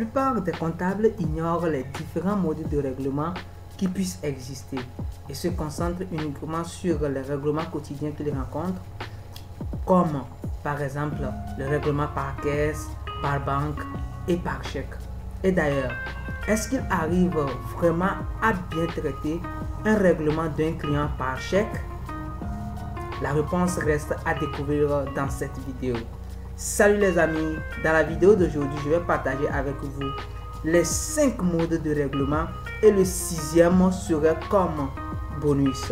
plupart des comptables ignorent les différents modes de règlement qui puissent exister et se concentrent uniquement sur les règlements quotidiens qu'ils rencontrent, comme par exemple le règlement par caisse, par banque et par chèque. Et d'ailleurs, est-ce qu'il arrive vraiment à bien traiter un règlement d'un client par chèque? La réponse reste à découvrir dans cette vidéo. Salut les amis, dans la vidéo d'aujourd'hui, je vais partager avec vous les 5 modes de règlement et le 6e serait comme bonus.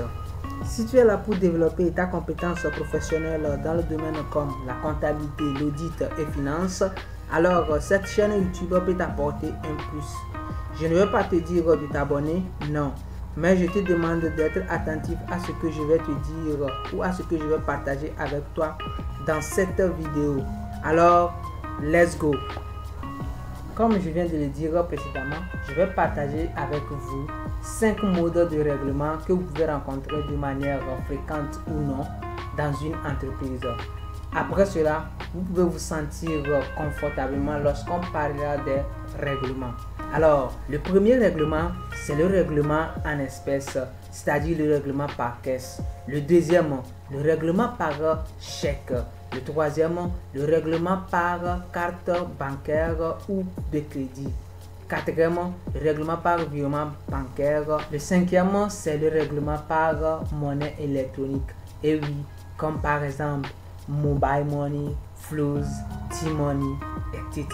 Si tu es là pour développer ta compétence professionnelle dans le domaine comme la comptabilité, l'audit et finance, alors cette chaîne YouTube peut t'apporter un plus. Je ne vais pas te dire de t'abonner, non, mais je te demande d'être attentif à ce que je vais te dire ou à ce que je vais partager avec toi dans cette vidéo. Alors, let's go! Comme je viens de le dire précédemment, je vais partager avec vous 5 modes de règlement que vous pouvez rencontrer de manière fréquente ou non dans une entreprise. Après cela, vous pouvez vous sentir confortablement lorsqu'on parlera des règlements. Alors, le premier règlement, c'est le règlement en espèces, c'est-à-dire le règlement par caisse. Le deuxième, le règlement par chèque. Le troisième, le règlement par carte bancaire ou de crédit. Quatrième, le règlement par virement bancaire. Le cinquième, c'est le règlement par monnaie électronique. Et oui, comme par exemple Mobile Money, Flows, T-Money, etc.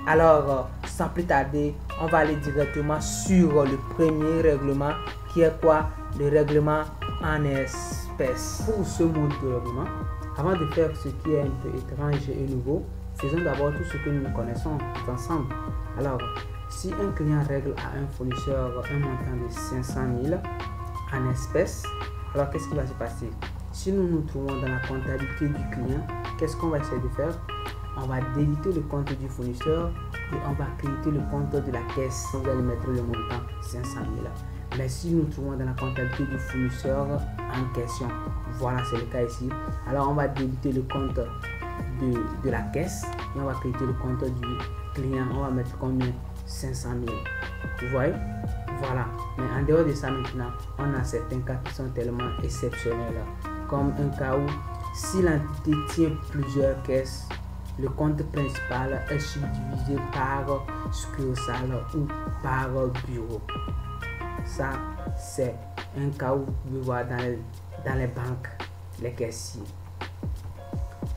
Alors, sans plus tarder, on va aller directement sur le premier règlement qui est quoi? Le règlement en espèces. Pour ce mode de règlement, avant de faire ce qui est un peu étrange et nouveau, faisons d'abord tout ce que nous connaissons ensemble. Alors, si un client règle à un fournisseur un montant de 500 000 en espèces, alors qu'est-ce qui va se passer? Si nous nous trouvons dans la comptabilité du client, qu'est-ce qu'on va essayer de faire? On va débiter le compte du fournisseur et on va créditer le compte de la caisse. Vous allez mettre le montant 500 000. Mais si nous nous trouvons dans la comptabilité du fournisseur en question, voilà, c'est le cas ici. Alors on va débiter le compte de la caisse et on va créditer le compte du client. On va mettre combien? 500 000. Vous voyez? Voilà. Mais en dehors de ça maintenant, on a certains cas qui sont tellement exceptionnels. Comme un cas où si l'entité tient plusieurs caisses, le compte principal est subdivisé par succursale ou par bureau. Ça, c'est un cas où vous pouvez voir dans les banques, les caissiers.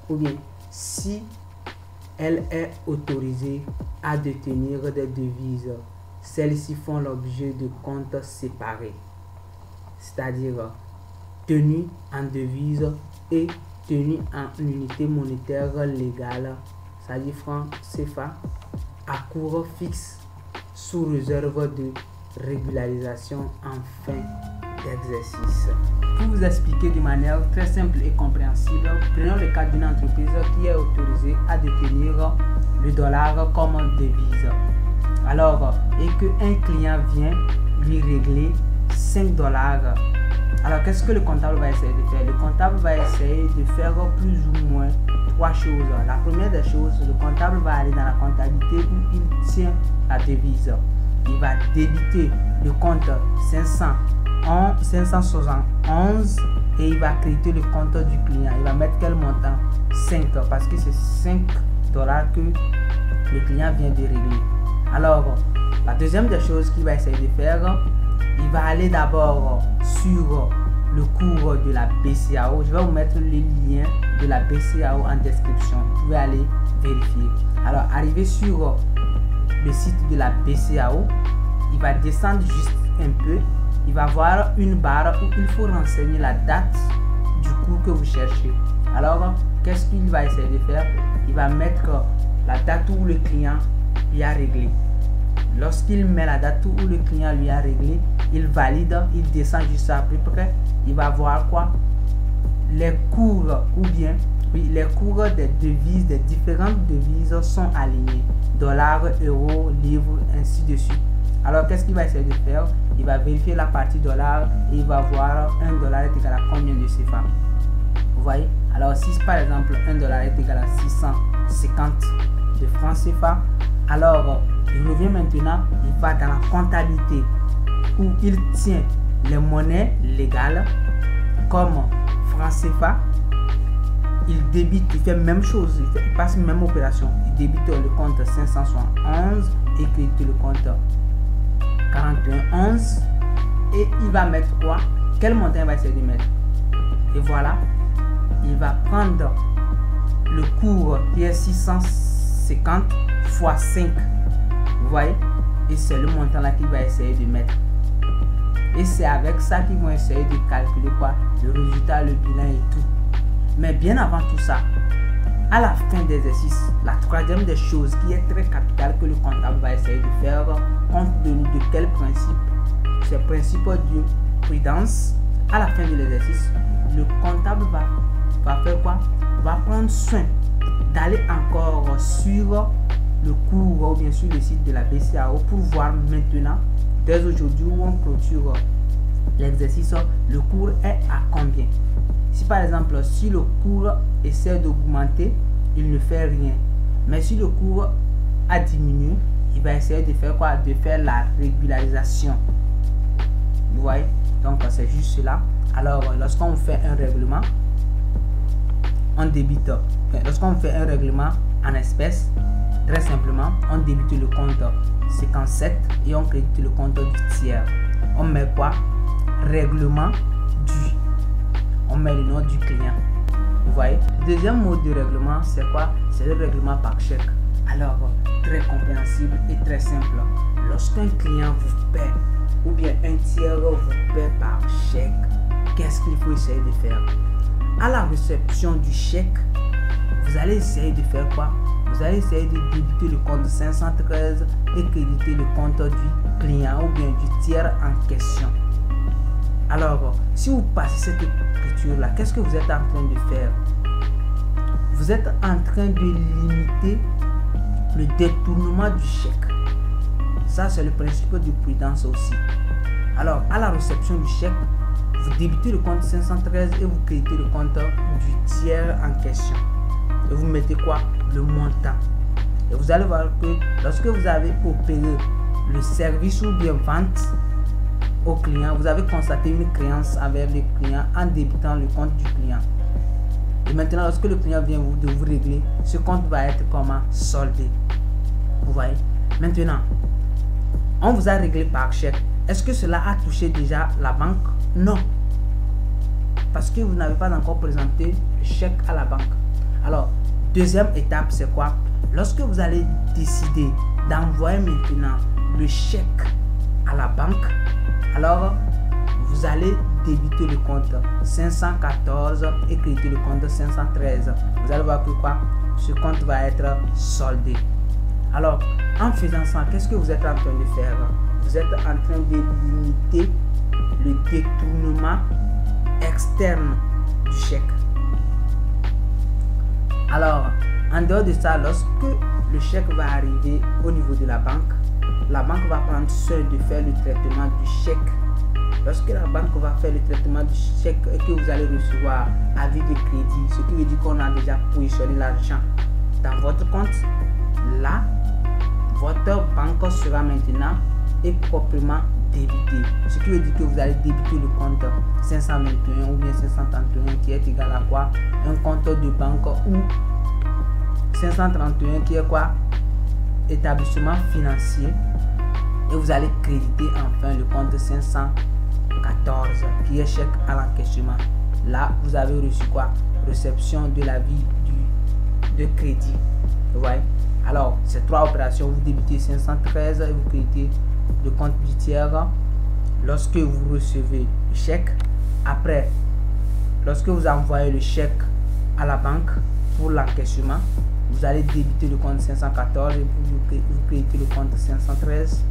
Ou bien, si elle est autorisée à détenir des devises, celles-ci font l'objet de comptes séparés, c'est-à-dire tenues en devises et tenues en unité monétaire légale, c'est-à-dire francs CFA, à cours fixe, sous réserve de régularisation en fin d'exercice. Pour vous expliquer de manière très simple et compréhensible, prenons le cas d'une entreprise qui est autorisée à détenir le dollar comme devise. Alors, et qu'un client vient lui régler 5 dollars. Alors, qu'est-ce que le comptable va essayer de faire? Le comptable va essayer de faire plus ou moins 3 choses. La première des choses, le comptable va aller dans la comptabilité où il tient la devise. Il va débiter le compte 571 et il va créditer le compte du client. Il va mettre quel montant? 5, parce que c'est 5 dollars que le client vient de régler. Alors, la deuxième des choses qu'il va essayer de faire, il va aller d'abord sur le cours de la BCAO. Je vais vous mettre les liens de la BCAO en description. Vous pouvez aller vérifier. Alors, arrivé sur le site de la BCAO, il va descendre juste un peu. Il va voir une barre où il faut renseigner la date du cours que vous cherchez. Alors, qu'est-ce qu'il va essayer de faire? Il va mettre la date où le client lui a réglé. Lorsqu'il met la date où le client lui a réglé, il valide, il descend juste à peu près. Il va voir quoi? Les cours ou bien les cours des devises, des différentes devises sont alignés. Dollars, euros, livres, ainsi de suite. Alors, qu'est-ce qu'il va essayer de faire? Il va vérifier la partie dollar et il va voir 1 dollar est égal à combien de CFA. Vous voyez? Alors, si par exemple 1 dollar est égal à 650 de francs CFA, Alors, il revient maintenant, il va dans la comptabilité où il tient les monnaies légales comme franc CFA. Il débite, il fait même chose, il passe même opération. Il débite le compte 571 et crédite le compte 4111 et il va mettre quoi? Quel montant il va essayer de mettre? Et voilà, il va prendre le cours qui est 650 fois 5. Vous voyez? Et c'est le montant là qu'il va essayer de mettre. Et c'est avec ça qu'ils vont essayer de calculer quoi? Le résultat, le bilan et tout. Mais bien avant tout ça, à la fin de l'exercice, la troisième des choses qui est très capitale que le comptable va essayer de faire, compte tenu de quel principe? C'est le principe de prudence. À la fin de l'exercice, le comptable va faire quoi? Va prendre soin d'aller encore sur le cours ou bien sur le site de la BCAO pour voir maintenant, dès aujourd'hui où on clôture l'exercice, le cours est à combien. Si par exemple, si le cours essaie d'augmenter, il ne fait rien. Mais si le cours a diminué, il va essayer de faire quoi? De faire la régularisation. Vous voyez? Donc c'est juste cela. Alors lorsqu'on fait un règlement, on débite. Lorsqu'on fait un règlement en espèces, très simplement, on débite le compte 57 et on crédite le compte du tiers. On met quoi? Règlement du. On met le nom du client. Vous voyez? Le deuxième mode de règlement, c'est quoi? C'est le règlement par chèque. Alors, très compréhensible et très simple. Lorsqu'un client vous paie ou bien un tiers vous paie par chèque, qu'est-ce qu'il faut essayer de faire? À la réception du chèque, vous allez essayer de faire quoi? Vous allez essayer de débiter le compte 513 et créditer le compte du client ou bien du tiers en question. Alors, si vous passez cette écriture-là, qu'est-ce que vous êtes en train de faire? Vous êtes en train de limiter le détournement du chèque. Ça, c'est le principe de prudence aussi. Alors, à la réception du chèque, vous débitez le compte 513 et vous créditez le compte du tiers en question. Et vous mettez quoi? Le montant. Et vous allez voir que lorsque vous avez opéré le service ou bien vente au client, vous avez constaté une créance envers le client en débitant le compte du client. Et maintenant, lorsque le client vient de vous régler, ce compte va être comment? Soldé. Vous voyez? Maintenant, on vous a réglé par chèque. Est-ce que cela a touché déjà la banque? Non. Parce que vous n'avez pas encore présenté le chèque à la banque. Alors, deuxième étape, c'est quoi? Lorsque vous allez décider d'envoyer maintenant le chèque à la banque, alors vous allez débiter le compte 514 et créditer le compte 513. Vous allez voir que quoi? Ce compte va être soldé. Alors, en faisant ça, qu'est-ce que vous êtes en train de faire? Vous êtes en train de limiter le détournement externe du chèque. Alors, en dehors de ça, lorsque le chèque va arriver au niveau de la banque va prendre soin de faire le traitement du chèque. Lorsque la banque va faire le traitement du chèque et que vous allez recevoir avis de crédit, ce qui veut dire qu'on a déjà positionné l'argent dans votre compte, là, votre banque sera maintenant et proprement débitée. Ce qui veut dire que vous allez débiter le compte 521 ou bien 531 qui est égal à quoi? Un compte de banque ou 531 qui est quoi? Établissement financier. Et vous allez créditer enfin le compte 514 qui est chèque à l'encaissement. Là, vous avez reçu quoi? Réception de l'avis de crédit. Vous voyez? Alors, ces trois opérations, vous débitez 513 et vous créditez le compte du tiers lorsque vous recevez le chèque. Après, lorsque vous envoyez le chèque à la banque pour l'encaissement, vous allez débiter le compte 514 et vous créditez le compte 513.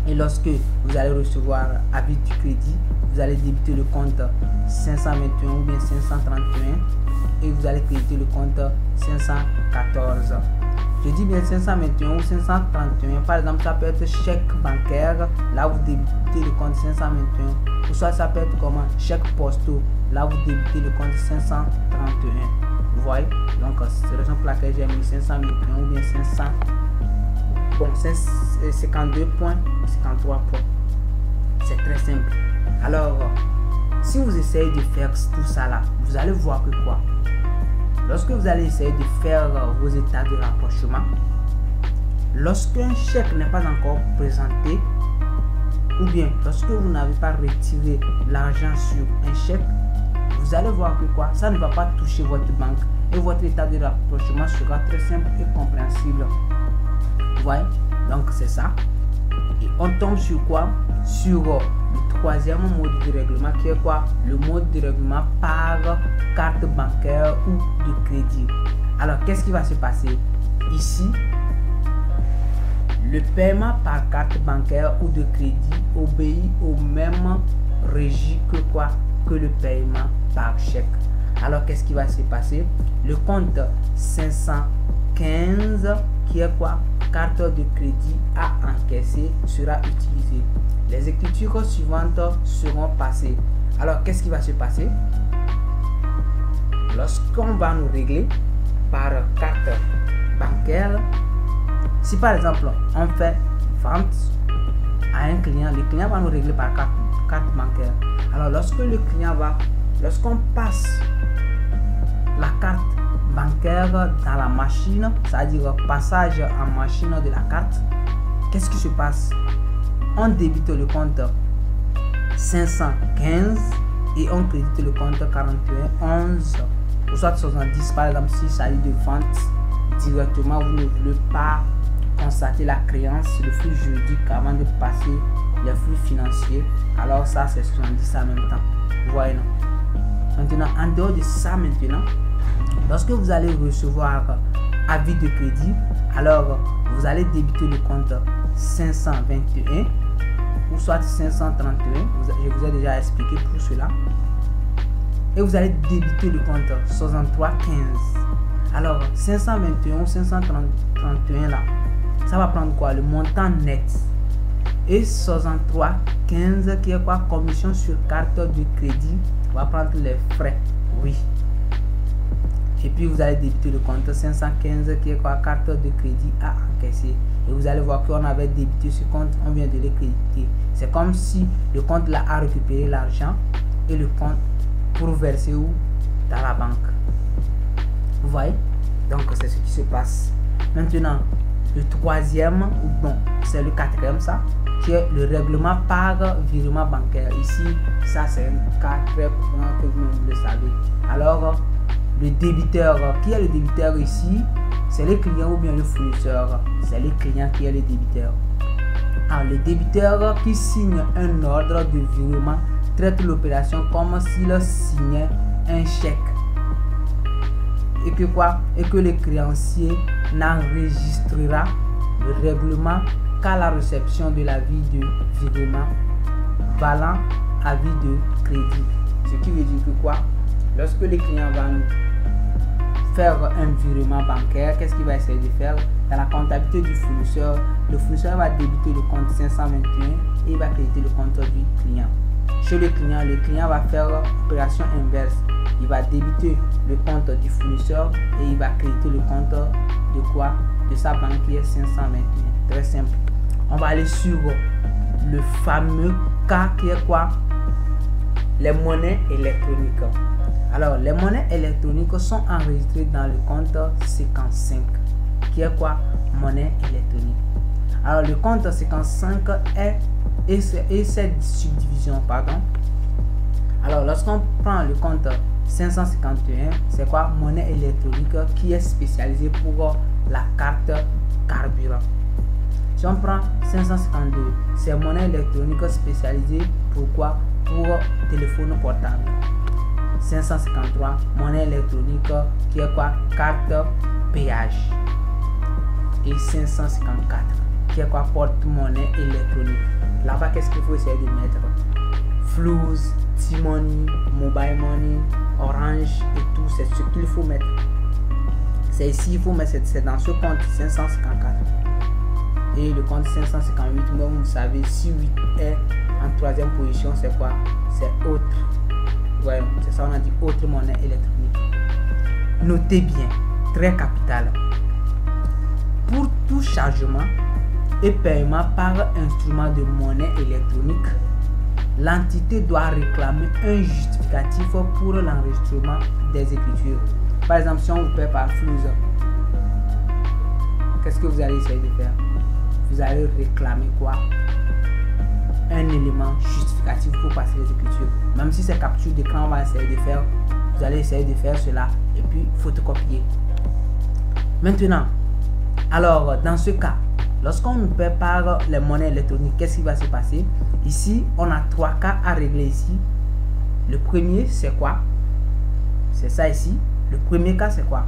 Et lorsque vous allez recevoir avis du crédit, vous allez débiter le compte 521 ou bien 531 et vous allez créditer le compte 514. Je dis bien 521 ou 531. Par exemple, ça peut être chèque bancaire. Là, vous débitez le compte 521. Ou soit ça peut être comment? Chèque postaux. Là, vous débitez le compte 531. Vous voyez? Donc, c'est la raison pour laquelle j'ai mis 521 ou bien bon, 52 points, 53 points. C'est très simple. Alors, si vous essayez de faire tout ça là, vous allez voir que quoi? Lorsque vous allez essayer de faire vos états de rapprochement, lorsqu'un chèque n'est pas encore présenté, ou bien lorsque vous n'avez pas retiré l'argent sur un chèque, vous allez voir que quoi? Ça ne va pas toucher votre banque et votre état de rapprochement sera très simple et compréhensible. Vous voyez? Donc c'est ça. Et on tombe sur quoi? Sur le troisième mode de règlement qui est quoi? Le mode de règlement par carte bancaire ou de crédit. Alors qu'est-ce qui va se passer? Ici, le paiement par carte bancaire ou de crédit obéit au même régime que quoi? Que le paiement par chèque. Alors qu'est-ce qui va se passer? Le compte 515 qui est quoi? Carte de crédit à encaisser sera utilisé. Les écritures suivantes seront passées. Alors qu'est-ce qui va se passer? Lorsqu'on va nous régler par carte bancaire, si par exemple on fait vente à un client, le client va nous régler par carte bancaire. Alors lorsqu'on passe la carte bancaire dans la machine, c'est-à-dire passage en machine de la carte, qu'est-ce qui se passe? On débite le compte 515 et on crédite le compte 4111 ou soit 70. Par exemple, s'il s'agit de vente directement, vous ne voulez pas constater la créance, le flux juridique avant de passer les flux financiers, alors ça c'est 70 en même temps. Vous voyez, non? Maintenant, en dehors de ça, maintenant, lorsque vous allez recevoir avis de crédit, alors vous allez débiter le compte 521 ou soit 531. Je vous ai déjà expliqué pour cela. Et vous allez débiter le compte 6315. Alors 521 ou 531 là, ça va prendre quoi? Le montant net. Et 6315 qui est quoi? Commission sur carte de crédit va prendre les frais. Oui. Et puis vous allez débiter le compte 515 qui est quoi? Carte de crédit à encaisser. Et vous allez voir qu'on avait débité ce compte, on vient de le créditer. C'est comme si le compte là a récupéré l'argent et le compte pour verser où? Dans la banque. Vous voyez? Donc c'est ce qui se passe. Maintenant, le troisième, ou bon, c'est le quatrième ça, qui est le règlement par virement bancaire. Ici, ça c'est un cas très courant que vous le savez. Alors, le débiteur, qui est le débiteur ici? C'est le client ou bien le fournisseur? C'est le client qui est le débiteur. Alors, le débiteur qui signe un ordre de virement traite l'opération comme s'il signait un chèque. Et que quoi? Et que le créancier n'enregistrera le règlement qu'à la réception de l'avis de virement valant avis de crédit. Ce qui veut dire que quoi? Lorsque le client va nous faire un virement bancaire, qu'est-ce qu'il va essayer de faire? Dans la comptabilité du fournisseur, le fournisseur va débiter le compte 521 et il va créditer le compte du client. Chez le client va faire opération inverse. Il va débiter le compte du fournisseur et il va créditer le compte de quoi? De sa banque qui est 521. Très simple. On va aller sur le fameux cas qui est quoi? Les monnaies électroniques. Alors, les monnaies électroniques sont enregistrées dans le compte 55 qui est quoi? Monnaie électronique. Alors, le compte 55 et cette subdivision, pardon. Alors, lorsqu'on prend le compte 551, c'est quoi? Monnaie électronique qui est spécialisée pour la carte carburant. Si on prend 552, c'est monnaie électronique spécialisée pour quoi? Pour téléphone portable. 553, monnaie électronique qui est quoi? Carte péage. Et 554 qui est quoi? Porte-monnaie électronique. Là-bas, qu'est-ce qu'il faut essayer de mettre? Flouz, T-Money, Mobile Money, Orange et tout, c'est ce qu'il faut mettre. C'est ici, il faut mettre, c'est dans ce compte 554. Et le compte 558, comme vous savez, si 8 est en troisième position, c'est quoi? C'est autre. Ouais, c'est ça, on a dit autre monnaie électronique. Notez bien, très capital. Pour tout chargement, et paiement par instrument de monnaie électronique, l'entité doit réclamer un justificatif pour l'enregistrement des écritures. Par exemple, si on vous paie par Fluze, qu'est-ce que vous allez essayer de faire? Vous allez réclamer quoi? Un élément justificatif pour passer les écritures. Même si c'est capture d'écran, on va essayer de faire. Vous allez essayer de faire cela et puis photocopier. Maintenant, alors dans ce cas, lorsqu'on nous paie par les monnaies électroniques, qu'est-ce qui va se passer? Ici, on a 3 cas à régler ici. Le premier, c'est quoi? C'est ça ici. Le premier cas, c'est quoi?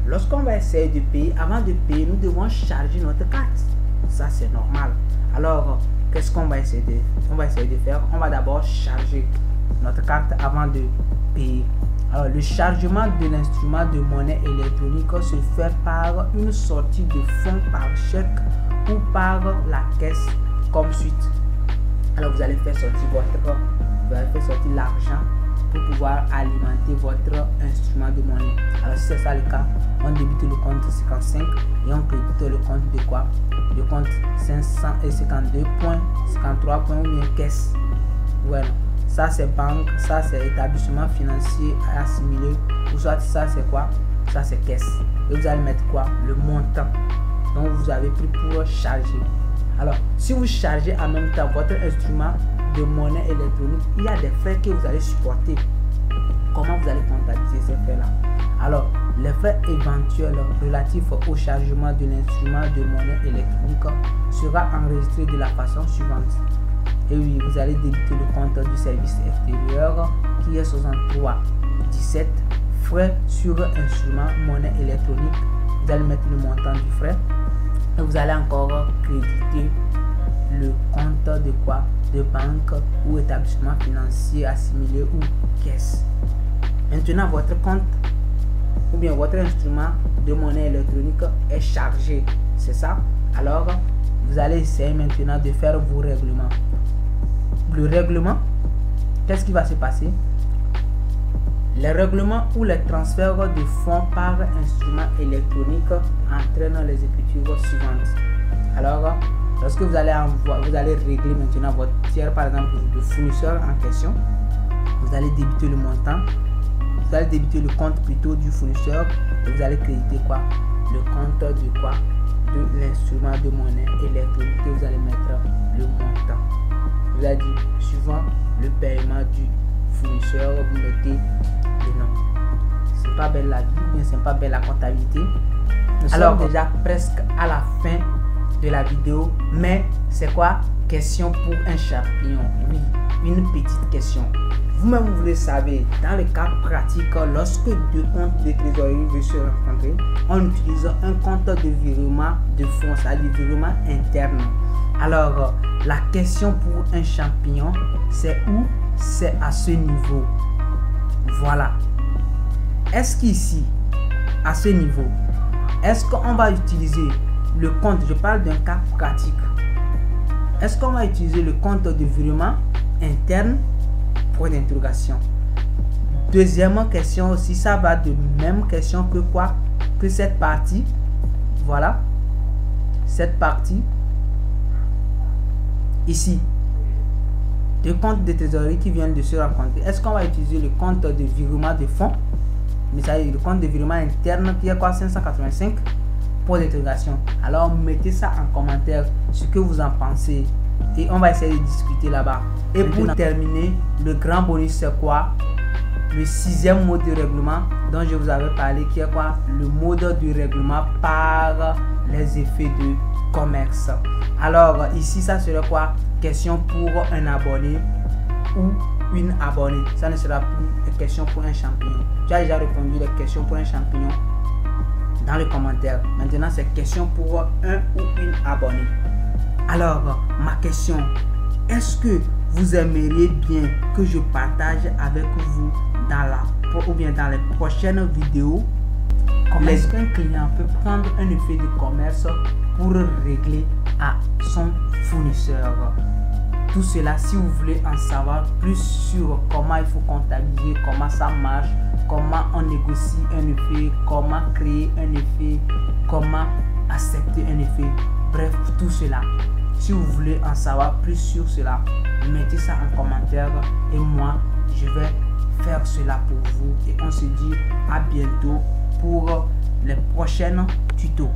Lorsqu'on va essayer de payer, avant de payer, nous devons charger notre carte. Ça, c'est normal. Alors, qu'est-ce qu'on va essayer de faire? On va d'abord charger notre carte avant de payer. Alors, le chargement de l'instrument de monnaie électronique se fait par une sortie de fonds par chèque ou par la caisse comme suite. Alors, vous allez faire sortir l'argent pour pouvoir alimenter votre instrument de monnaie. Alors, si c'est ça le cas, on débite le compte 55 et on crédite le compte de quoi? Le compte 552.53 ou bien caisse. Voilà. Ça c'est banque, ça c'est établissement financier assimilé, ou soit ça c'est quoi? Ça c'est caisse. Et vous allez mettre quoi? Le montant dont vous avez pris pour charger. Alors, si vous chargez en même temps votre instrument de monnaie électronique, il y a des frais que vous allez supporter. Comment vous allez comptabiliser ces frais-là? Alors, les frais éventuels relatifs au chargement de l'instrument de monnaie électronique sera enregistré de la façon suivante. Et oui, vous allez débiter le compte du service extérieur qui est 63,17 frais sur instrument monnaie électronique. Vous allez mettre le montant du frais et vous allez encore créditer le compte de quoi? De banque ou établissement financier assimilé ou caisse. Maintenant, votre compte ou bien votre instrument de monnaie électronique est chargé. C'est ça? Alors, vous allez essayer maintenant de faire vos règlements. Le règlement, qu'est-ce qui va se passer? Les règlements ou les transferts de fonds par instrument électronique entraînent les écritures suivantes. Alors, lorsque vous allez régler maintenant votre tiers, par exemple le fournisseur en question, vous allez débiter le montant, vous allez débiter le compte plutôt du fournisseur et vous allez créditer quoi? Le compte de quoi? De l'instrument de monnaie électronique et vous allez mettre le montant. Vous allez dire, suivant le paiement du fournisseur, vous mettez le nom. C'est pas belle la vie, mais c'est pas belle la comptabilité. Nous sommes déjà presque à la fin de la vidéo, mais c'est quoi? Question pour un champignon. Oui, une petite question. Vous-même, vous le savez, dans le cas pratique, lorsque deux comptes de trésorerie veulent se rencontrer, on utilise un compte de virement de fonds, c'est-à-dire virement interne. Alors, la question pour un champignon, c'est où? C'est à ce niveau. Voilà. Est-ce qu'ici, à ce niveau, est-ce qu'on va utiliser le compte? Je parle d'un cas pratique. Est-ce qu'on va utiliser le compte de virement interne? Point d'interrogation. Deuxième question aussi, ça va de même question que quoi? Que cette partie. Voilà. Cette partie. Ici. Deux comptes de trésorerie qui viennent de se rencontrer. Est-ce qu'on va utiliser le compte de virement de fonds? Mais ça, le compte de virement interne qui est quoi? 585. Point d'interrogation. Alors mettez ça en commentaire ce que vous en pensez et on va essayer de discuter là-bas. Et pour terminer, le grand bonus c'est quoi? Le 6e mode de règlement dont je vous avais parlé, qui est quoi? Le mode de règlement par les effets de commerce. Alors ici ça serait quoi? Question pour un abonné ou une abonnée. Ça ne sera plus une question pour un champignon. Tu as déjà répondu les questions pour un champignon dans les commentaires. Maintenant c'est question pour un ou une abonnée. Alors ma question, est-ce que vous aimeriez bien que je partage avec vous dans les prochaines vidéos comment est-ce qu'un client peut prendre un effet de commerce pour régler à son fournisseur? Tout cela, si vous voulez en savoir plus sur comment il faut comptabiliser, comment ça marche, comment on négocie un effet, comment créer un effet, comment accepter un effet, Bref, tout cela. Si vous voulez en savoir plus sur cela, mettez ça en commentaire et moi, je vais faire cela pour vous. Et on se dit à bientôt pour les prochains tutos.